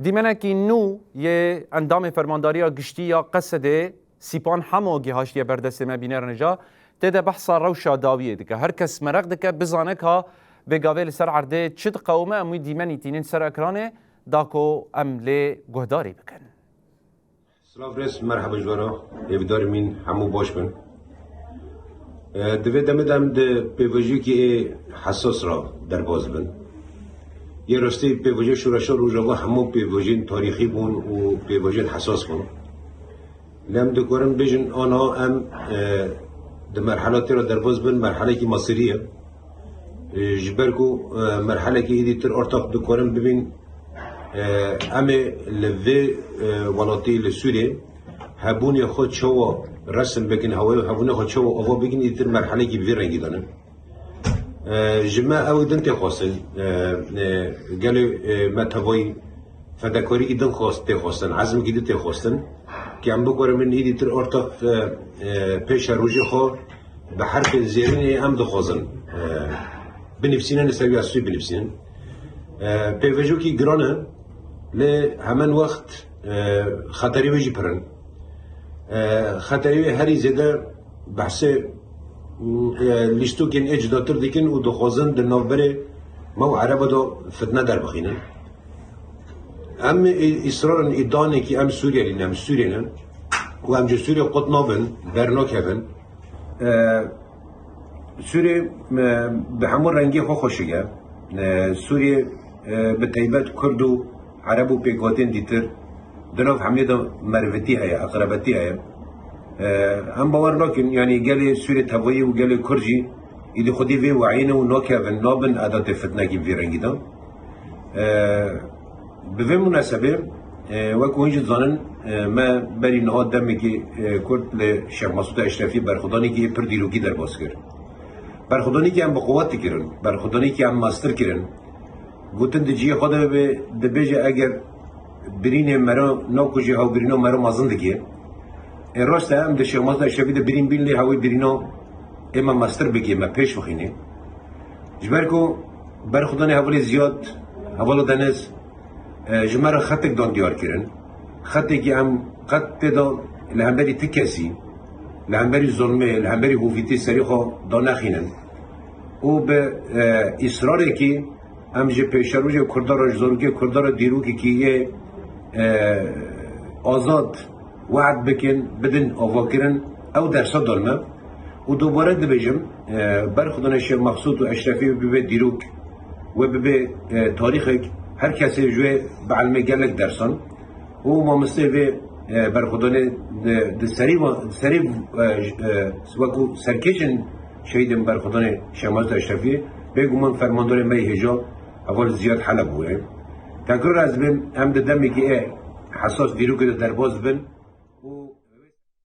دیمنکی نو یه اندام فرمانداری گشتی یا قصده سیپان همو گهاشتی بردست ما بینر نجا تده بحثا روشا داویه دکه هر کس مرق دکه بزانه که بگاوه سر عرده چد قومه اموی دیمنی تینین سر اکرانه داکو ام لی گهداری بکن. سلام رس مرحبا جوارا ایودار مین همو باش بن دوی دمدم ده پیوژی که حساس را در باز بن یه راستی پیوژی شورشا روژاوا همو پیوژین تاریخی بون و پیوژین حساس بون لم دکارم بیشن آنها ام ده مرحلاتی را در باز بن مرحله که مصریه جبرکو مرحله که ایدی تر ارتاق دکارم ببین امه لوی ولاتی لسوریه هبونی خود شوا رسم بکن هوای هبونی خود شوا آوا بکن ایتر مرحله کی بی رنگی دانه جمع او دنت خواستن گله متوای فداکاری کی دن خواستن عزم کی دت خواستن که ام بکره من ایتر ارتاق پیش روزی خو به حرف زیرین ام دخوازن بنفسینا نسوی اسوی بنفسینا پیوژو کی گرانه ل همان وقت خطری وجی پرن خطری هری زده بحث لیستو کن اجداتر دیکن و دخوازن در نوبره ما و عربا دو فتنه در بخینن ام اصرارن ادانه که ام سوریا لین ام سوریا و ام جو سوریا قط نابن برناک هفن سوریا به همون رنگی خو خوشگه سوریا به تایبت کرد و عرب و پیکاتین دیتر دناف حمله دا مروتی هیا اقربتی هیا هم باور نکن یعنی گل سوری تبایی و گل کرجی ایدی خودی وی وعینه و ناکه و نابن عادت فتنه کی وی رنگی دا به وی مناسبه وکو اینجا زانن ما بری نهاد دمه که کرد لشیخ مسعود اشرفی برخودانی که پر دیروگی در باز کرد برخودانی که هم بقوات کرن برخودانی که هم ماستر کرن گوتن دجیه خدا به دبیجه اگر برین مرا ناکوجی ها برینا مرا مازن دیگه راست هم دشیه مازن شبیه ده برین بین لی هاوی برینا اما ماستر بگیه ما پیش بخینه جبر کو برخودانی حوالی زیاد حوالا دنز جمعه خطک دان دیار کرن خطی که هم خط دا لهمبری تکسی لهمبری ظلمه لهمبری هوفیتی سریخا دا نخینن او به اصراره که هم جه پیشروج کردار زورگی کردار دیروکی که یه آزاد وعد بکن بدن آوا کرن او درصد دارمه و دوباره دبیجم برخودان شیخ مسعود و اشرفی به دیروک و به تاریخ هر کسی جوه به علمه گلک درسان و ما مستوی برخودان سریع وکو سرکشن شهیدم برخودان شیخ مسعود اشرفی بگو من فرماندار می هجا اول زیاد حلب بوده تکرار از بین هم دمی که حساس دیرو که در باز بین